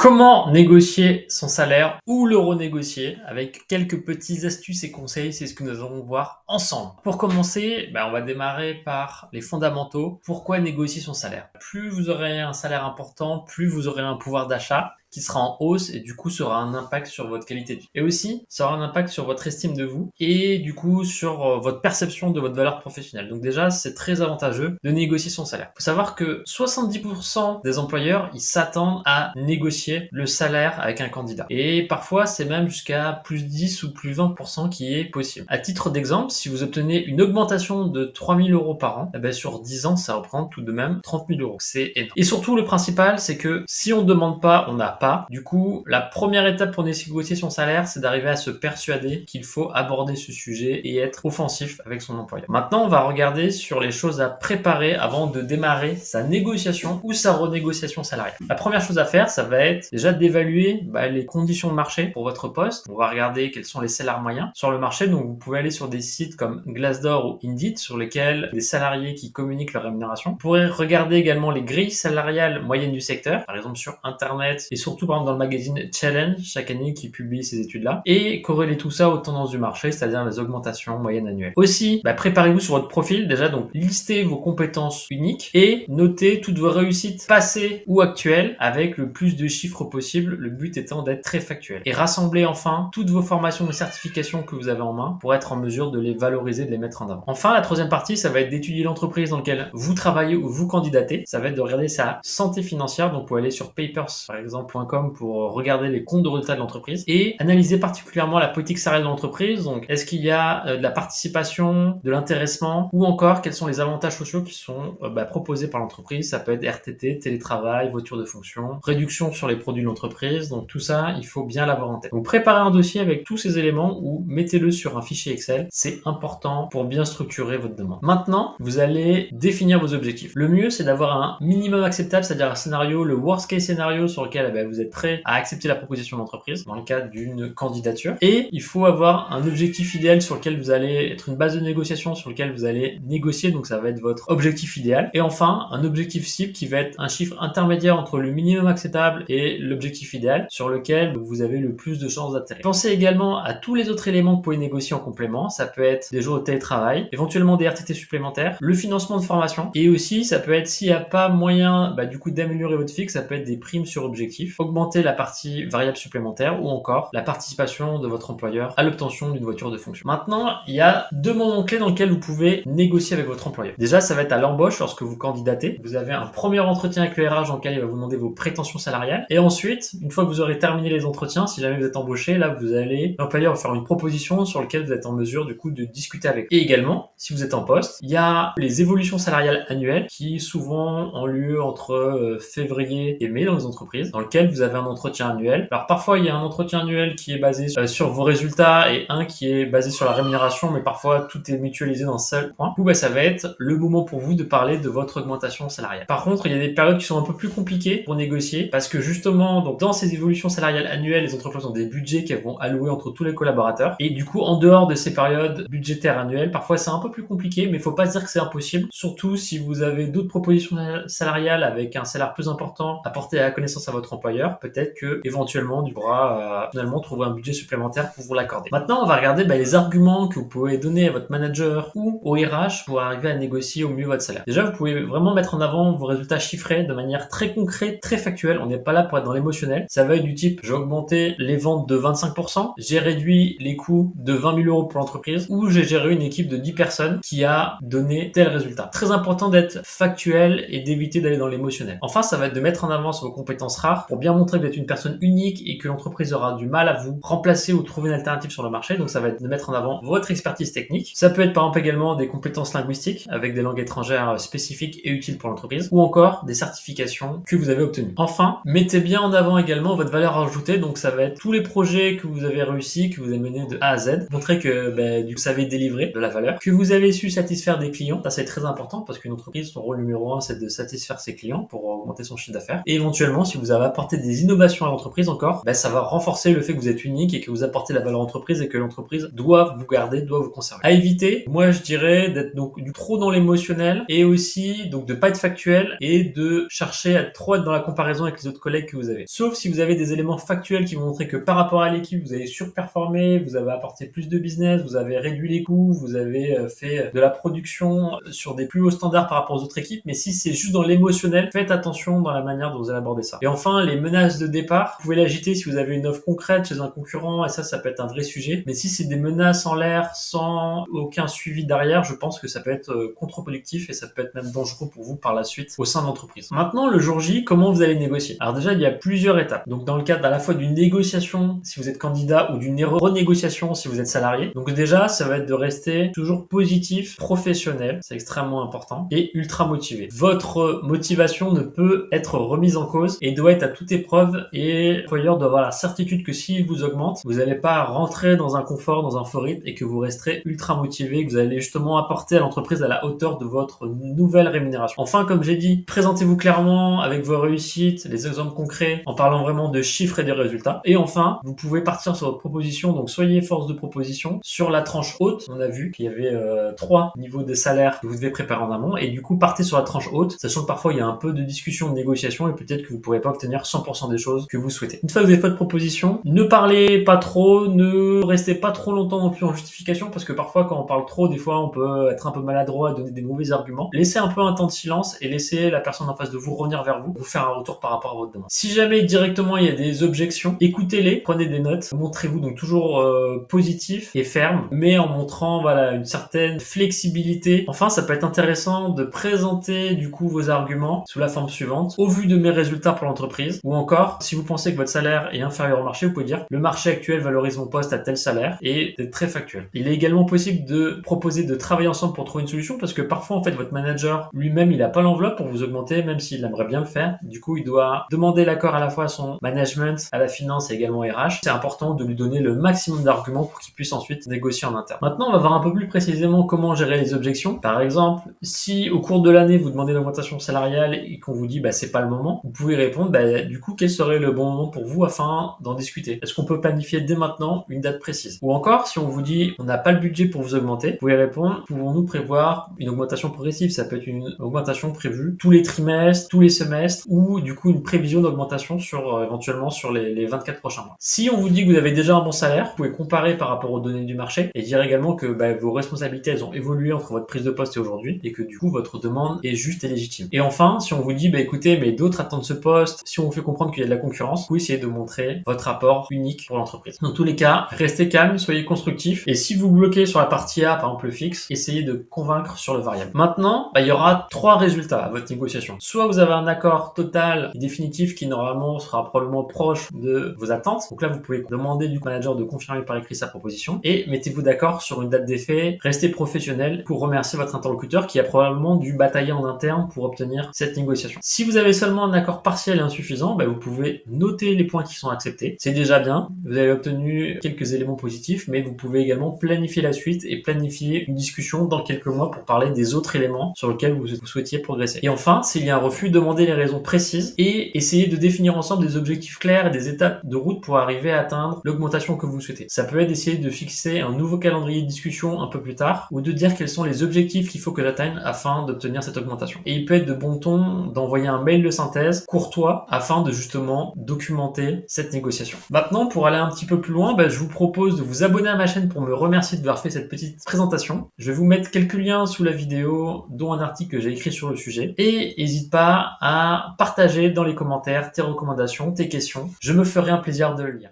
Comment négocier son salaire ou le renégocier avec quelques petites astuces et conseils, c'est ce que nous allons voir ensemble. Pour commencer, on va démarrer par les fondamentaux. Pourquoi négocier son salaire? Plus vous aurez un salaire important, plus vous aurez un pouvoir d'achat qui sera en hausse et du coup ça aura un impact sur votre qualité de vie. Et aussi, ça aura un impact sur votre estime de vous et du coup sur votre perception de votre valeur professionnelle. Donc déjà, c'est très avantageux de négocier son salaire. Il faut savoir que 70% des employeurs, ils s'attendent à négocier le salaire avec un candidat. Et parfois, c'est même jusqu'à plus 10 ou plus 20% qui est possible. À titre d'exemple, si vous obtenez une augmentation de 3 000 euros par an, sur 10 ans, ça représente tout de même 30 000 euros. C'est énorme. Et surtout, le principal, c'est que si on ne demande pas, on n'a pas. Du coup, la première étape pour négocier son salaire, c'est d'arriver à se persuader qu'il faut aborder ce sujet et être offensif avec son employeur. Maintenant, on va regarder sur les choses à préparer avant de démarrer sa négociation ou sa renégociation salariale. La première chose à faire, ça va être déjà d'évaluer les conditions de marché pour votre poste. On va regarder quels sont les salaires moyens sur le marché. Donc, vous pouvez aller sur des sites comme Glassdoor ou Indeed sur lesquels des salariés qui communiquent leur rémunération. Vous pourrez regarder également les grilles salariales moyennes du secteur, par exemple sur Internet et surtout par exemple dans le magazine Challenge chaque année qui publie ces études-là, et corréler tout ça aux tendances du marché, c'est-à-dire les augmentations moyennes annuelles. Aussi, préparez-vous sur votre profil déjà, donc listez vos compétences uniques et notez toutes vos réussites passées ou actuelles avec le plus de chiffres possible, le but étant d'être très factuel. Et rassemblez enfin toutes vos formations et certifications que vous avez en main pour être en mesure de les valoriser, de les mettre en avant. Enfin, la troisième partie, ça va être d'étudier l'entreprise dans laquelle vous travaillez ou vous candidatez. Ça va être de regarder sa santé financière, donc vous pouvez aller sur papers par exemple.com pour regarder les comptes de résultats de l'entreprise et analyser particulièrement la politique salariale de l'entreprise. Donc, est-ce qu'il y a de la participation, de l'intéressement ou encore quels sont les avantages sociaux qui sont proposés par l'entreprise. Ça peut être RTT, télétravail, voiture de fonction, réduction sur les produits de l'entreprise. Donc tout ça, il faut bien l'avoir en tête. Donc préparez un dossier avec tous ces éléments ou mettez-le sur un fichier Excel. C'est important pour bien structurer votre demande. Maintenant, vous allez définir vos objectifs. Le mieux, c'est d'avoir un minimum acceptable, c'est-à-dire un scénario, le worst case scénario sur lequel vous êtes prêt à accepter la proposition de l'entreprise dans le cadre d'une candidature. Et il faut avoir un objectif idéal sur lequel vous allez être une base de négociation sur lequel vous allez négocier. Donc ça va être votre objectif idéal. Et enfin, un objectif cible qui va être un chiffre intermédiaire entre le minimum acceptable et l'objectif idéal sur lequel vous avez le plus de chances d'atterrir. Pensez également à tous les autres éléments que vous pouvez négocier en complément. Ça peut être des jours de télétravail, éventuellement des RTT supplémentaires, le financement de formation et aussi ça peut être s'il n'y a pas moyen d'améliorer votre fixe, ça peut être des primes sur objectif, augmenter la partie variable supplémentaire ou encore la participation de votre employeur à l'obtention d'une voiture de fonction. Maintenant, il y a deux moments clés dans lesquels vous pouvez négocier avec votre employeur. Déjà, ça va être à l'embauche lorsque vous candidatez. Vous avez un premier entretien avec le RH dans lequel il va vous demander vos prétentions salariales. Et ensuite, une fois que vous aurez terminé les entretiens, si jamais vous êtes embauché, là, l'employeur va faire une proposition sur laquelle vous êtes en mesure, du coup, de discuter avec. Et également, si vous êtes en poste, il y a les évolutions salariales annuelles qui souvent ont lieu entre février et mai dans les entreprises, dans lequel vous avez un entretien annuel. Alors parfois, il y a un entretien annuel qui est basé sur vos résultats et un qui est basé sur la rémunération, mais parfois tout est mutualisé dans un seul point. Du coup, ça va être le moment pour vous de parler de votre augmentation salariale. Par contre, il y a des périodes qui sont un peu plus compliquées pour négocier parce que justement, donc dans ces évolutions salariales annuelles, les entreprises ont des budgets qu'elles vont allouer entre tous les collaborateurs. Et du coup, en dehors de ces périodes budgétaires annuelles, parfois c'est un peu plus compliqué, mais il faut pas se dire que c'est impossible. Surtout si vous avez d'autres propositions salariales avec un salaire plus important à porter à la connaissance à votre employeur, peut-être que éventuellement, il pourra finalement trouver un budget supplémentaire pour vous l'accorder. Maintenant, on va regarder les arguments que vous pouvez donner à votre manager ou au RH pour arriver à négocier au mieux votre salaire. Déjà, vous pouvez vraiment mettre en avant vos résultats chiffrés de manière très concrète, très factuelle. On n'est pas là pour être dans l'émotionnel. Ça va être du type, j'ai augmenté les ventes de 25%, j'ai réduit les coûts de 20 000 euros pour l'entreprise, ou j'ai géré une équipe de 10 personnes qui a donné tel résultat. Très important d'être factuel et d'éviter d'aller dans l'émotionnel. Enfin, ça va être de mettre en avant vos compétences rares pour bien montrer que vous êtes une personne unique et que l'entreprise aura du mal à vous remplacer ou trouver une alternative sur le marché. Donc ça va être de mettre en avant votre expertise technique. Ça peut être par exemple également des compétences linguistiques avec des langues étrangères spécifiques et utiles pour l'entreprise ou encore des certifications que vous avez obtenues. Enfin, mettez bien en avant également votre valeur ajoutée. Donc ça va être tous les projets que vous avez réussi, que vous avez menés de A à Z. Montrer que vous savez délivrer de la valeur, que vous avez su satisfaire des clients. Ça c'est très important parce qu'une entreprise, son rôle numéro 1, c'est de satisfaire ses clients pour augmenter son chiffre d'affaires. Et éventuellement, si vous avez apporté apporter des innovations à l'entreprise encore, bah, ça va renforcer le fait que vous êtes unique et que vous apportez la valeur à l'entreprise et que l'entreprise doit vous garder, doit vous conserver. À éviter, moi je dirais d'être donc du trop dans l'émotionnel et aussi donc de pas être factuel et de chercher à trop être dans la comparaison avec les autres collègues que vous avez. Sauf si vous avez des éléments factuels qui vont montrer que par rapport à l'équipe, vous avez surperformé, vous avez apporté plus de business, vous avez réduit les coûts, vous avez fait de la production sur des plus hauts standards par rapport aux autres équipes. Mais si c'est juste dans l'émotionnel, faites attention dans la manière dont vous allez aborder ça. Et enfin, les menaces de départ, vous pouvez l'agiter si vous avez une offre concrète chez un concurrent et ça peut être un vrai sujet. Mais si c'est des menaces en l'air sans aucun suivi derrière, je pense que ça peut être contre-productif et ça peut être même dangereux pour vous par la suite au sein de l'entreprise. Maintenant, le jour J, comment vous allez négocier? Alors déjà, il y a plusieurs étapes. Donc dans le cadre à la fois d'une négociation si vous êtes candidat ou d'une renégociation si vous êtes salarié. Donc déjà, ça va être de rester toujours positif, professionnel, c'est extrêmement important, et ultra motivé. Votre motivation ne peut être remise en cause et doit être à toute épreuve et l'employeur doit avoir la certitude que s'il vous augmente, vous n'allez pas rentrer dans un confort, dans un faux rythme et que vous resterez ultra motivé, que vous allez justement apporter à l'entreprise à la hauteur de votre nouvelle rémunération. Enfin, comme j'ai dit, présentez-vous clairement avec vos réussites, les exemples concrets, en parlant vraiment de chiffres et de résultats. Et enfin, vous pouvez partir sur votre proposition, donc soyez force de proposition. Sur la tranche haute, on a vu qu'il y avait 3 niveaux de salaire que vous devez préparer en amont, et du coup, partez sur la tranche haute, sachant que parfois il y a un peu de discussion, de négociation, et peut-être que vous ne pourrez pas obtenir 100% des choses que vous souhaitez. Une fois que vous avez fait votre proposition, ne parlez pas trop, ne restez pas trop longtemps non plus en justification, parce que parfois quand on parle trop, des fois on peut être un peu maladroit et donner des mauvais arguments. Laissez un peu un temps de silence et laissez la personne en face de vous revenir vers vous, vous faire un retour par rapport à votre demande. Si jamais directement il y a des objections, écoutez-les, prenez des notes, montrez-vous donc toujours positif et ferme, mais en montrant voilà une certaine flexibilité. Enfin, ça peut être intéressant de présenter du coup vos arguments sous la forme suivante: au vu de mes résultats pour l'entreprise, ou encore si vous pensez que votre salaire est inférieur au marché, vous pouvez dire: le marché actuel valorise mon poste à tel salaire, et d'être très factuel. Il est également possible de proposer de travailler ensemble pour trouver une solution, parce que parfois en fait votre manager lui-même il n'a pas l'enveloppe pour vous augmenter, même s'il aimerait bien le faire. Du coup, il doit demander l'accord à la fois à son management, à la finance et également RH. C'est important de lui donner le maximum d'arguments pour qu'il puisse ensuite négocier en interne. Maintenant, on va voir un peu plus précisément comment gérer les objections. Par exemple, si au cours de l'année vous demandez une augmentation salariale et qu'on vous dit c'est pas le moment, vous pouvez répondre du coup quel serait le bon moment pour vous afin d'en discuter. Est-ce qu'on peut planifier dès maintenant une date précise? Ou encore, si on vous dit on n'a pas le budget pour vous augmenter, vous pouvez répondre: pouvons-nous prévoir une augmentation progressive? Ça peut être une augmentation prévue tous les trimestres, tous les semestres, ou du coup une prévision d'augmentation sur éventuellement sur les 24 prochains mois. Si on vous dit que vous avez déjà un bon salaire, vous pouvez comparer par rapport aux données du marché et dire également que vos responsabilités elles ont évolué entre votre prise de poste et aujourd'hui, et que du coup votre demande est juste et légitime. Et enfin, si on vous dit écoutez, mais d'autres attendent ce poste, si on vous fait comprendre qu'il y a de la concurrence, vous essayez de montrer votre apport unique pour l'entreprise. Dans tous les cas, restez calme, soyez constructif, et si vous bloquez sur la partie A, par exemple le fixe, essayez de convaincre sur le variable. Maintenant, il y aura 3 résultats à votre négociation. Soit vous avez un accord total et définitif qui normalement sera probablement proche de vos attentes. Donc là, vous pouvez demander du manager de confirmer par écrit sa proposition, et mettez-vous d'accord sur une date d'effet. Restez professionnel pour remercier votre interlocuteur qui a probablement dû batailler en interne pour obtenir cette négociation. Si vous avez seulement un accord partiel et insuffisant, vous pouvez noter les points qui sont acceptés. C'est déjà bien. Vous avez obtenu quelques éléments positifs, mais vous pouvez également planifier la suite et planifier une discussion dans quelques mois pour parler des autres éléments sur lesquels vous souhaitiez progresser. Et enfin, s'il y a un refus, demandez les raisons précises et essayez de définir ensemble des objectifs clairs et des étapes de route pour arriver à atteindre l'augmentation que vous souhaitez. Ça peut être d'essayer de fixer un nouveau calendrier de discussion un peu plus tard, ou de dire quels sont les objectifs qu'il faut que j'atteigne afin d'obtenir cette augmentation. Et il peut être de bon ton d'envoyer un mail de synthèse courtois afin de justement documenter cette négociation. Maintenant, pour aller un petit peu plus loin, je vous propose de vous abonner à ma chaîne pour me remercier d'avoir fait cette petite présentation. Je vais vous mettre quelques liens sous la vidéo, dont un article que j'ai écrit sur le sujet. Et n'hésite pas à partager dans les commentaires tes recommandations, tes questions. Je me ferai un plaisir de le lire.